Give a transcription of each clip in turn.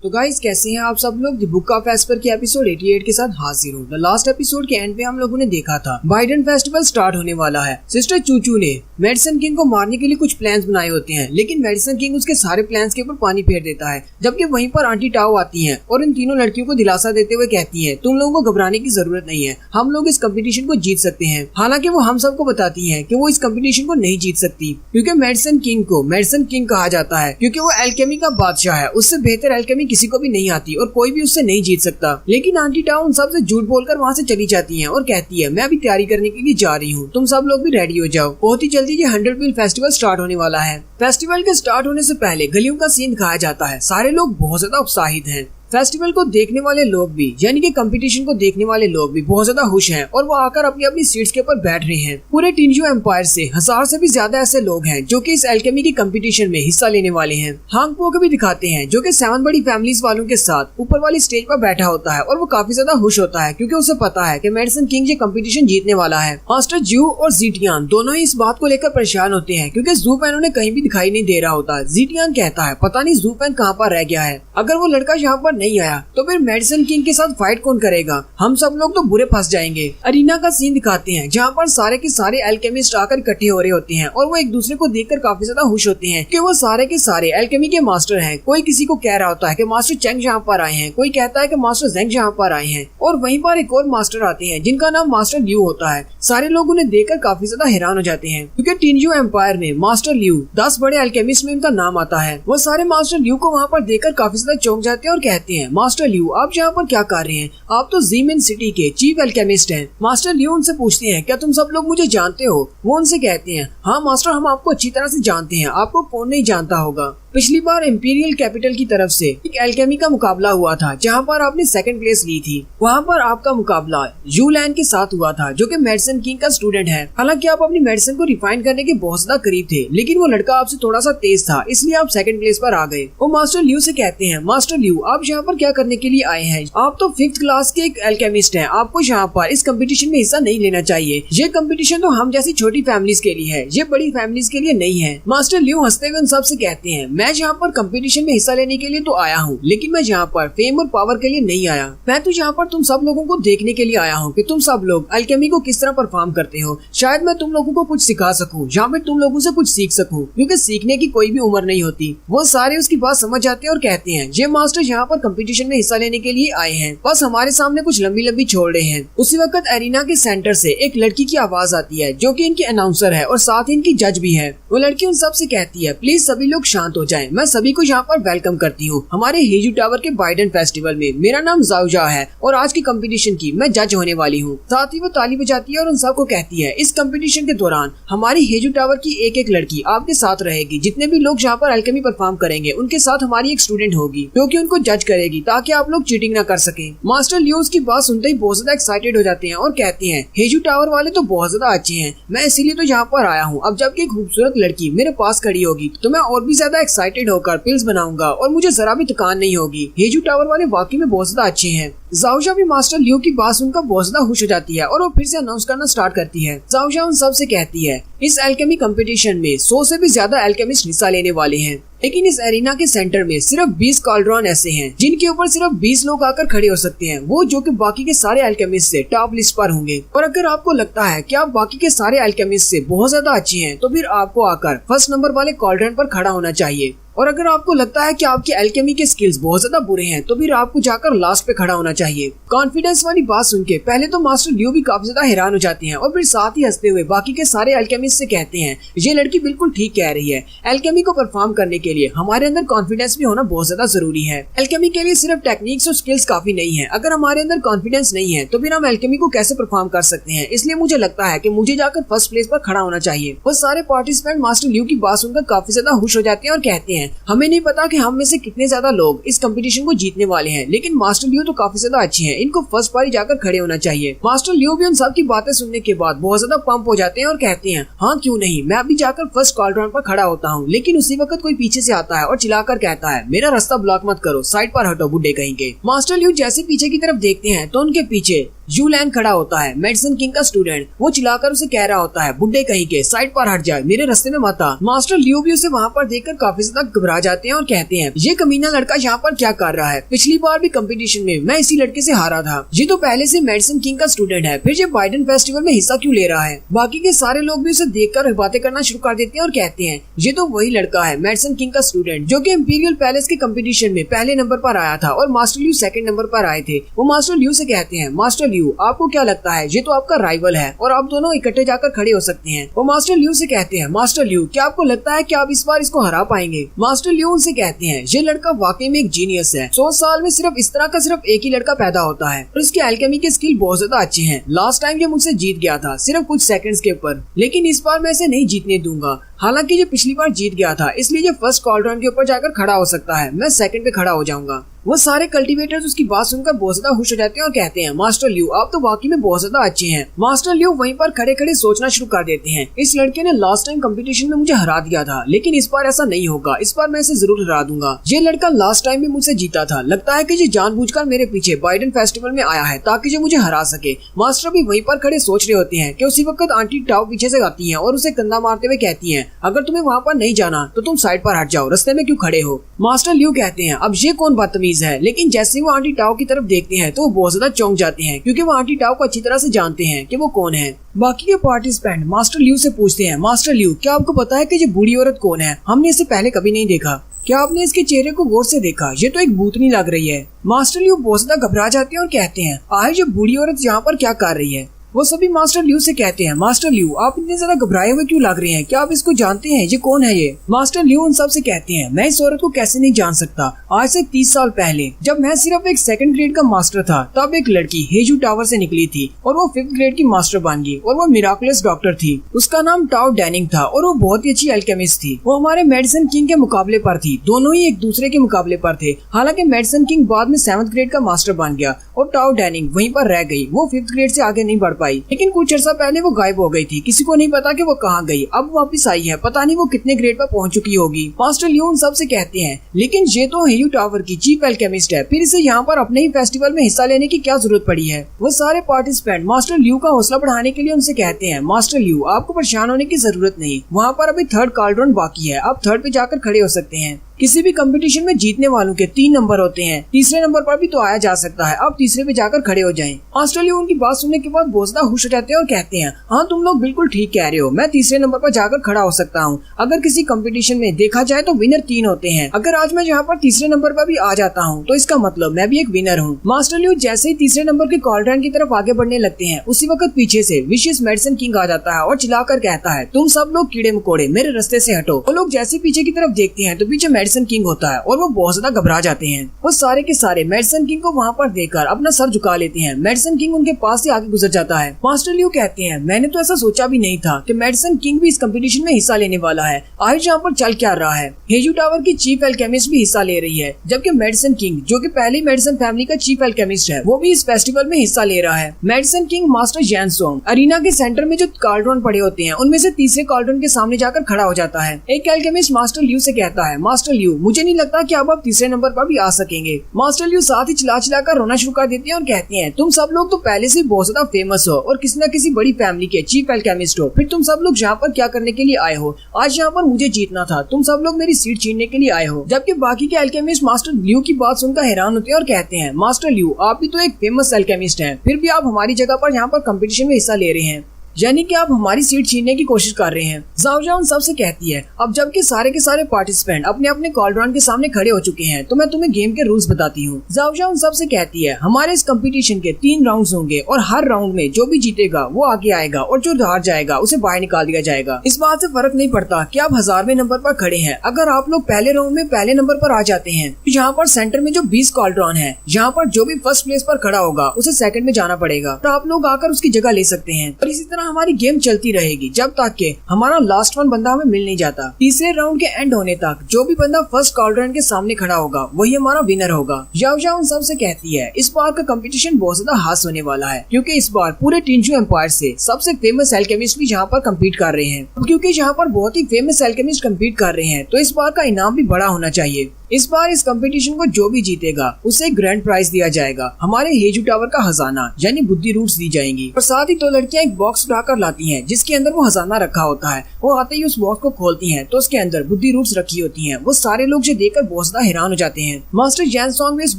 तो गाइस कैसे हैं आप सब लोग। द बुक ऑफ एस्पर के एपिसोड 88 के साथ हाजिर हूँ। द लास्ट एपिसोड के एंड पे हम लोगों ने देखा था बाइडन फेस्टिवल स्टार्ट होने वाला है। सिस्टर चूचू ने मेडिसन किंग को मारने के लिए कुछ प्लान्स बनाए होते हैं, लेकिन मेडिसन किंग उसके सारे प्लान्स के ऊपर पानी फेर देता है। जबकि वहीं पर आंटी टाओ आती है और इन तीनों लड़कियों को दिलासा देते हुए कहती है, तुम लोगों को घबराने की जरूरत नहीं है, हम लोग इस कंपटीशन को जीत सकते हैं। हालांकि वो हम सबको बताती है कि वो इस कंपटीशन को नहीं जीत सकती, क्योंकि मेडिसन किंग को मेडिसन किंग कहा जाता है क्योंकि वो एल्केमी का बादशाह है। उससे बेहतर एल्केमी किसी को भी नहीं आती और कोई भी उससे नहीं जीत सकता। लेकिन आंटी टाओ उन सबसे झूठ बोलकर वहाँ से चली जाती है और कहती है, मैं अभी तैयारी करने के लिए जा रही हूँ, तुम सब लोग भी रेडी हो जाओ। बहुत ही जल्दी ये 100 व्हील फेस्टिवल स्टार्ट होने वाला है। फेस्टिवल के स्टार्ट होने से पहले गलियों का सीन दिखाया जाता है। सारे लोग बहुत ज्यादा उत्साहित हैं। फेस्टिवल को देखने वाले लोग भी, यानी कि कंपटीशन को देखने वाले लोग भी बहुत ज्यादा खुश हैं और वो आकर अपनी अपनी सीट्स के ऊपर बैठ रहे हैं। पूरे टिंजू एम्पायर से 1000 से भी ज्यादा ऐसे लोग हैं जो कि इस एल्केमी की कंपटीशन में हिस्सा लेने वाले हैं। हांग पो को भी दिखाते हैं जो कि 7 बड़ी फैमिलीज वालों के साथ ऊपर वाली स्टेज पर बैठा होता है और वो काफी ज्यादा खुश होता है क्योंकि उसे पता है कि मेडिसन किंग ये कंपटीशन जीतने वाला है। मास्टर ज्यू और जीटियान दोनों ही इस बात को लेकर परेशान होते हैं क्योंकि जू पेन उन्हें कहीं भी दिखाई नहीं दे रहा होता। जीटियान कहता है, पता नहीं जू पेन कहाँ पर रह गया है, अगर वो लड़का यहाँ पर नहीं आया तो फिर मेडिसन किंग के साथ फाइट कौन करेगा, हम सब लोग तो बुरे फंस जाएंगे। अरीना का सीन दिखाते हैं जहाँ पर सारे के सारे एल्केमिस्ट आकर इकट्ठे हो रहे होते हैं और वो एक दूसरे को देखकर काफी ज्यादा खुश होते हैं कि वो सारे के सारे एल्केमी के मास्टर हैं। कोई किसी को कह रहा होता है कि मास्टर चेंग यहाँ पर आए हैं, कोई कहता है कि मास्टर जेंग यहाँ पर आए हैं और वहीं पर एक और मास्टर आते हैं जिनका नाम मास्टर ल्यू होता है। सारे लोग उन्हें देखकर काफी ज्यादा हैरान हो जाते हैं क्योंकि टिंजू एम्पायर में मास्टर ल्यू 10 बड़े एल्केमिस्ट में उनका नाम आता है। वो सारे मास्टर ल्यू को वहाँ पर देखकर काफी ज्यादा चौंक जाते हैं और कहते हैं, मास्टर ल्यू आप यहाँ पर क्या कर रहे हैं, आप तो जीमिन सिटी के चीफ एल्केमिस्ट हैं। मास्टर ल्यू उनसे पूछते हैं, क्या तुम सब लोग मुझे जानते हो। वो उनसे कहते हैं, हाँ मास्टर हम आपको अच्छी तरह से जानते हैं, आपको कौन नहीं जानता होगा। पिछली बार इंपीरियल कैपिटल की तरफ से एक एल्केमी का मुकाबला हुआ था जहाँ पर आपने सेकंड प्लेस ली थी। वहाँ पर आपका मुकाबला यू लैन के साथ हुआ था जो कि मेडिसन किंग का स्टूडेंट है। हालांकि आप अपनी मेडिसिन को रिफाइन करने के बहुत ज्यादा करीब थे, लेकिन वो लड़का आपसे थोड़ा सा तेज था, इसलिए आप सेकंड प्लेस पर आ गए। वो मास्टर ल्यू से कहते हैं, मास्टर ल्यू आप यहाँ पर क्या करने के लिए आए हैं, आप तो 5th क्लास के एक एल्केमिस्ट हैं, आपको यहाँ पर इस कंपटीशन में हिस्सा नहीं लेना चाहिए। ये कंपटीशन तो हम जैसी छोटी फैमिलीज के लिए है, ये बड़ी फैमिलीज के लिए नहीं है। मास्टर ल्यू हंसते हुए उन सब से कहते हैं, मैं यहाँ पर कंपटीशन में हिस्सा लेने के लिए तो आया हूँ, लेकिन मैं यहाँ पर फेम और पावर के लिए नहीं आया। मैं तो यहाँ पर तुम सब लोगों को देखने के लिए आया हूँ कि तुम सब लोग एल्केमी को किस तरह परफॉर्म करते हो। शायद मैं तुम लोगों को कुछ सिखा सकूँ, जहाँ पे तुम लोगों से कुछ सीख सकूँ, क्योंकि सीखने की कोई भी उम्र नहीं होती। वो सारे उसकी बात समझ जाते हैं और कहते हैं, ये मास्टर यहाँ पर कंपटीशन में हिस्सा लेने के लिए आए हैं, बस हमारे सामने कुछ लंबी लंबी छोड़ रहे हैं। उसी वक्त एरिना के सेंटर से एक लड़की की आवाज आती है जो कि इनकी अनाउंसर है और साथ ही इनकी जज भी है। वो लड़की उन सब से कहती है, प्लीज सभी लोग शांत हो जाएं, मैं सभी को यहाँ पर वेलकम करती हूँ हमारे हेजू टावर के बाइडन फेस्टिवल में। मेरा नाम जाओजा है और आज की कंपटीशन की मैं जज होने वाली हूँ। साथ ही वो ताली बजाती है और उन सबको कहती है, इस कंपटीशन के दौरान हमारी हेजू टावर की एक एक लड़की आपके साथ रहेगी। जितने भी लोग यहाँ पर एल्केमी परफॉर्म करेंगे उनके साथ हमारी एक स्टूडेंट होगी जो कि उनको जज करेगी ताकि आप लोग चीटिंग न कर सके। मास्टर ल्यू की बात सुनते ही बहुत ज्यादा एक्साइटेड हो जाते हैं और कहते हैं, हेजू टावर वाले तो बहुत ज्यादा अच्छे हैं, मैं इसीलिए तो यहाँ पर आया हूँ। अब जबकि एक खूबसूरत लड़की मेरे पास खड़ी होगी तो मैं और भी ज्यादा एक्साइटेड होकर पिल्स बनाऊंगा और मुझे जरा भी थकान नहीं होगी। हेजू टावर वाले वाकई में बहुत ज्यादा अच्छे हैं। जाओजा भी मास्टर ल्यू की बात सुनकर बहुत ज्यादा खुश हो जाती है और वो फिर से अनाउंस करना स्टार्ट करती है। जाओजा उन सब से कहती है, इस एल्केमी कंपटीशन में 100 से भी ज्यादा एल्केमिस्ट हिस्सा लेने वाले हैं, लेकिन इस एरिना के सेंटर में सिर्फ 20 कॉल्ड्रॉन ऐसे हैं जिनके ऊपर सिर्फ 20 लोग आकर खड़े हो सकते हैं, वो जो कि बाकी के सारे एल्केमिस्ट से टॉप लिस्ट पर होंगे। और अगर आपको लगता है कि आप बाकी के सारे एल्केमिस्ट से बहुत ज्यादा अच्छे हैं तो फिर आपको आकर फर्स्ट नंबर वाले कॉल्ड्रॉन पर खड़ा होना चाहिए। और अगर आपको लगता है कि आपके एल्केमी के स्किल्स बहुत ज्यादा बुरे हैं तो फिर आपको जाकर लास्ट पे खड़ा होना चाहिए। कॉन्फिडेंस वाली बात सुन के पहले तो मास्टर ल्यू भी काफी ज्यादा हैरान हो जाते हैं और फिर साथ ही हंसते हुए बाकी के सारे एल्केमिस्ट से कहते हैं, ये लड़की बिल्कुल ठीक कह रही है, एल्केमी को परफॉर्म करने के लिए हमारे अंदर कॉन्फिडेंस भी होना बहुत ज्यादा जरूरी है। एल्केमी के लिए सिर्फ टेक्निक्स और स्किल्स काफी नहीं है, अगर हमारे अंदर कॉन्फिडेंस नहीं है तो फिर हम एल्केमी को कैसे परफॉर्म कर सकते हैं। इसलिए मुझे लगता है कि मुझे जाकर फर्स्ट प्लेस पर खड़ा होना चाहिए। वो सारे पार्टिसिपेंट मास्टर ल्यू की बात सुनकर काफी ज्यादा खुश हो जाते हैं और कहते हैं, हमें नहीं पता कि हम में से कितने ज्यादा लोग इस कंपटीशन को जीतने वाले हैं, लेकिन मास्टर ल्यू तो काफी ज्यादा अच्छे हैं, इनको फर्स्ट बार ही जाकर खड़े होना चाहिए। मास्टर ल्यू भी उन सब की बातें सुनने के बाद बहुत ज्यादा पंप हो जाते हैं और कहते हैं, हाँ क्यों नहीं, मैं अभी जाकर फर्स्ट कॉल्ड्रॉन पर खड़ा होता हूँ। लेकिन उसी वक्त कोई पीछे से आता है और चिल्लाकर कहता है, मेरा रास्ता ब्लॉक मत करो, साइड पर हटो बुड्ढे कहीं के। मास्टर ल्यू जैसे पीछे की तरफ देखते हैं तो उनके पीछे यू लैन खड़ा होता है, मेडिसन किंग का स्टूडेंट। वो चिल्लाकर उसे कह रहा होता है, बुड्ढे कहीं के, साइड पर हट जाए, मेरे रास्ते में मत आ। मास्टर ल्यू भी उसे वहाँ पर देखकर काफी ज्यादा घबरा जाते हैं और कहते हैं ये कमीना लड़का यहाँ पर क्या कर रहा है, पिछली बार भी कंपटीशन में मैं इसी लड़के से हारा था, ये तो पहले से मेडिसिन किंग का स्टूडेंट है, फिर ये बाइडन फेस्टिवल में हिस्सा क्यों ले रहा है। बाकी के सारे लोग भी उसे देखकर बातें करना शुरू कर देते हैं और कहते हैं ये तो वही लड़का है मेडिसिन किंग का स्टूडेंट जो कि इंपीरियल पैलेस के कंपटीशन में पहले नंबर पर आया था और मास्टर ल्यू सेकंड नंबर पर आए थे। वो मास्टर ल्यू से कहते हैं मास्टर ल्यू आपको क्या लगता है ये तो आपका राइवल है और आप दोनों इकट्ठे जाकर खड़े हो सकते हैं। वो मास्टर ल्यू से कहते हैं मास्टर ल्यू क्या आपको लगता है कि आप इस बार इसको हरा पाएंगे। मास्टर ल्यू उनसे कहते हैं ये लड़का वाकई में एक जीनियस है, 100 साल में सिर्फ इस तरह का सिर्फ एक ही लड़का पैदा होता है और उसकी एल्केमी के स्किल बहुत ज्यादा अच्छे हैं। लास्ट टाइम ये मुझसे जीत गया था सिर्फ कुछ सेकंड्स के ऊपर, लेकिन इस बार मैं इसे नहीं जीतने दूंगा। हालांकि ये पिछली बार जीत गया था इसलिए ये फर्स्ट कॉल्ड्रॉन के ऊपर जाकर खड़ा हो सकता है, मैं सेकंड पे खड़ा हो जाऊंगा। वो सारे कल्टीवेटर्स उसकी बात सुनकर बहुत ज्यादा खुश हो जाते हैं और कहते हैं मास्टर ल्यू आप तो वाकई में बहुत ज्यादा अच्छे हैं। मास्टर ल्यू वहीं पर खड़े खड़े सोचना शुरू कर देते हैं इस लड़के ने लास्ट टाइम कंपटीशन में मुझे हरा दिया था, लेकिन इस बार ऐसा नहीं होगा, इस बार मैं इसे जरूर हरा दूंगा। ये लड़का लास्ट टाइम भी मुझसे जीता था, लगता है कि ये जानबूझकर मेरे पीछे बाइडन फेस्टिवल में आया है ताकि ये मुझे हरा सके। मास्टर भी वहीं पर खड़े सोच रहे होते हैं कि उसी वक्त आंटी टाओ पीछे से आती है और उसे कंधा मारते हुए कहती है अगर तुम्हें वहाँ पर नहीं जाना तो तुम साइड पर हट जाओ, रास्ते में क्यों खड़े हो। मास्टर ल्यू कहते हैं अब ये कौन बदतमीज है, लेकिन जैसे वो आंटी टाओ की तरफ देखते हैं तो वो बहुत ज्यादा चौंक जाते हैं क्योंकि वो आंटी टाओ को अच्छी तरह से जानते हैं कि वो कौन है। बाकी के पार्टिसिपेंट मास्टर ल्यू से पूछते हैं मास्टर ल्यू क्या आपको पता है कि ये बूढ़ी औरत कौन है, हमने इसे पहले कभी नहीं देखा, क्या आपने इसके चेहरे को गौर से देखा, ये तो एक भूतनी लग रही है। मास्टर ल्यू बहुत ज्यादा घबरा जाते हैं और कहते हैं आज ये बूढ़ी औरत यहाँ पर क्या कर रही है। वो सभी मास्टर ल्यू से कहते हैं मास्टर ल्यू आप इतने ज्यादा घबराए हुए क्यों लग रहे हैं, क्या आप इसको जानते हैं, ये कौन है ये। मास्टर ल्यू उन सब से कहते हैं मैं इस औरत को कैसे नहीं जान सकता, आज से 30 साल पहले जब मैं सिर्फ एक सेकंड ग्रेड का मास्टर था तब एक लड़की हेजू टावर से निकली थी और वो 5th ग्रेड की मास्टर बन गई और वो मिराकुलस डॉक्टर थी। उसका नाम टाओ डैनिंग था और वो बहुत ही अच्छी अल्केमिस्ट थी। वो हमारे मेडिसिन किंग के मुकाबले पर थी, दोनों ही एक दूसरे के मुकाबले पर थे। हालांकि मेडिसिन किंग बाद में 7th ग्रेड का मास्टर बन गया और टाओ डैनिंग वहीं पर रह गई, वो 5th ग्रेड से आगे नहीं बढ़ पाई, लेकिन कुछ अर्सा पहले वो गायब हो गई थी, किसी को नहीं पता कि वो कहाँ गई। अब वापस आई है, पता नहीं वो कितने ग्रेड पर पहुंच चुकी होगी। मास्टर ल्यू उन सब से कहते हैं लेकिन ये तो हेयू टावर की चीफ एल्केमिस्ट है, फिर इसे यहाँ पर अपने ही फेस्टिवल में हिस्सा लेने की क्या जरूरत पड़ी है। वो सारे पार्टिसिपेंट मास्टर ल्यू का हौसला बढ़ाने के लिए उनसे कहते हैं मास्टर ल्यू आपको परेशान होने की जरूरत नहीं, वहाँ पर अभी 3rd कॉल्ड्रॉन बाकी है, आप 3rd पे जाकर खड़े हो सकते हैं। किसी भी कंपटीशन में जीतने वालों के 3 नंबर होते हैं, तीसरे नंबर पर भी तो आया जा सकता है, आप तीसरे पे जाकर खड़े हो जाएं। मास्टर ल्यू उनकी बात सुनने के बाद बहुत ज्यादा खुश हो जाते हैं और कहते हैं हाँ तुम लोग बिल्कुल ठीक कह रहे हो, मैं तीसरे नंबर पर जाकर खड़ा हो सकता हूँ। अगर किसी कंपटीशन में देखा जाए तो विनर 3 होते हैं, अगर आज मैं यहाँ पर तीसरे नंबर पर भी आ जाता हूँ तो इसका मतलब मैं भी एक विनर हूँ। मास्टर ल्यू जैसे ही तीसरे नंबर के कॉल्ड्रॉन की तरफ आगे बढ़ने लगते हैं उसी वक्त पीछे से विशियस मेडिसिन किंग आ जाता है और चिल्लाकर कहता है तुम सब लोग कीड़े मकोड़े मेरे रास्ते से हटो। वो लोग जैसे पीछे की तरफ देखते हैं तो पीछे मेडिसिन किंग होता है और वो बहुत ज्यादा घबरा जाते हैं। वो सारे के सारे मेडिसिन किंग को वहाँ पर देखकर अपना सर झुका लेते हैं। मेडिसिन किंग उनके पास से आगे गुजर जाता है। मास्टर ल्यू कहते हैं मैंने तो ऐसा सोचा भी नहीं था कि मेडिसिन किंग भी इस कंपटीशन में हिस्सा लेने वाला है। आज यहाँ पर चल क्या रहा है, हेजू टावर की चीफ एल्केमिस्ट भी हिस्सा ले रही है, जबकि मेडिसिन किंग जो कि पहली मेडिसिन फैमिली का चीफ एल्केमिस्ट है वो भी इस फेस्टिवल में हिस्सा ले रहा है। मेडिसिन किंग मास्टर जैनसोंग अरीना के सेंटर में जो कॉल्ड्रॉन पड़े होते हैं उनमें से तीसरे कॉल्ड्रॉन के सामने जाकर खड़ा हो जाता है। एक एल्केमिस्ट मास्टर ल्यू से कहता है मास्टर ल्यू मुझे नहीं लगता कि अब आप तीसरे नंबर पर भी आ सकेंगे। मास्टर ल्यू साथ ही चिल्ला कर रोना शुरू कर देते हैं और कहते हैं तुम सब लोग तो पहले से बहुत ज्यादा फेमस हो और किसी न किसी बड़ी फैमिली के चीफ एल्केमिस्ट हो, फिर तुम सब लोग यहाँ पर क्या करने के लिए आए हो। आज यहाँ पर मुझे जीतना था, तुम सब लोग मेरी सीट छीनने के लिए आए हो। जबकि बाकी के एल्केमिस्ट मास्टर ल्यू की बात सुनकर हैरान होते हैं और कहते हैं मास्टर ल्यू आप भी तो एक फेमस एल्केमिस्ट हैं, फिर भी आप हमारी जगह पर यहाँ पर कंपटीशन में हिस्सा ले रहे हैं, यानी कि आप हमारी सीट छीनने की कोशिश कर रहे हैं। ज़ाओ जाओ सबसे कहती है अब जबकि सारे के सारे पार्टिसिपेंट अपने अपने कॉल्ड्रॉन के सामने खड़े हो चुके हैं तो मैं तुम्हें गेम के रूल्स बताती हूँ। ज़ाओ जाओ सबसे कहती है हमारे इस कंपटीशन के 3 राउंड्स होंगे और हर राउंड में जो भी जीतेगा वो आगे आएगा और जो हार जाएगा उसे बाहर निकाल दिया जाएगा। इस बात से फर्क नहीं पड़ता कि आप 1000वें नंबर पर खड़े हैं, अगर आप लोग पहले राउंड में पहले नंबर पर आ जाते हैं तो यहाँ पर सेंटर में जो 20 कॉल्ड्रॉन है, यहाँ पर जो भी फर्स्ट प्लेस पर खड़ा होगा उसे सेकंड में जाना पड़ेगा, तो आप लोग आकर उसकी जगह ले सकते हैं। और इसी तरह हमारी गेम चलती रहेगी जब तक के हमारा लास्ट वन बंदा हमें मिल नहीं जाता। तीसरे राउंड के एंड होने तक जो भी बंदा फर्स्ट कॉल्ड्रॉन के सामने खड़ा होगा वही हमारा विनर होगा। याओ जाओ उन सब से कहती है इस बार का कंपटीशन बहुत ज्यादा हास होने वाला है क्योंकि इस बार पूरे टिंजू एम्पायर से सबसे फेमस एल्केमिस्ट भी यहाँ पर कम्पीट कर रहे हैं। क्योंकि यहाँ पर बहुत ही फेमस एल्केमिस्ट कम्पीट कर रहे हैं तो इस बार का इनाम भी बड़ा होना चाहिए। इस बार इस कंपटीशन को जो भी जीतेगा उसे एक ग्रैंड प्राइज दिया जाएगा, हमारे हेजू टावर का खजाना यानी बुद्धि रूट्स दी जाएंगी। और साथ ही दो लड़कियां एक बॉक्स उठाकर लाती हैं जिसके अंदर वो खजाना रखा होता है। वो आते ही उस बॉक्स को खोलती हैं तो उसके अंदर बुद्धि रूट्स रखी होती हैं। वो सारे लोग जो देखकर बहुत ज्यादा हैरान हो जाते हैं। मास्टर जैन सॉन्ग भी इस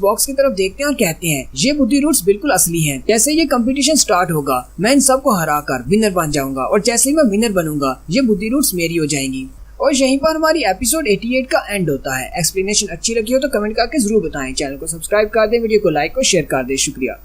बॉक्स की तरफ देखते हैं और कहते हैं ये बुद्धि रूट्स बिल्कुल असली हैं। जैसे ये कंपटीशन स्टार्ट होगा मैं इन सबको हराकर विनर बन जाऊंगा और जैसे ही मैं विनर बनूंगा ये बुद्धि रूट्स मेरी हो जाएंगी। और यहीं पर हमारी एपिसोड 88 का एंड होता है। एक्सप्लेनेशन अच्छी लगी हो तो कमेंट करके जरूर बताएं। चैनल को सब्सक्राइब कर दें, वीडियो को लाइक और शेयर कर दें। शुक्रिया।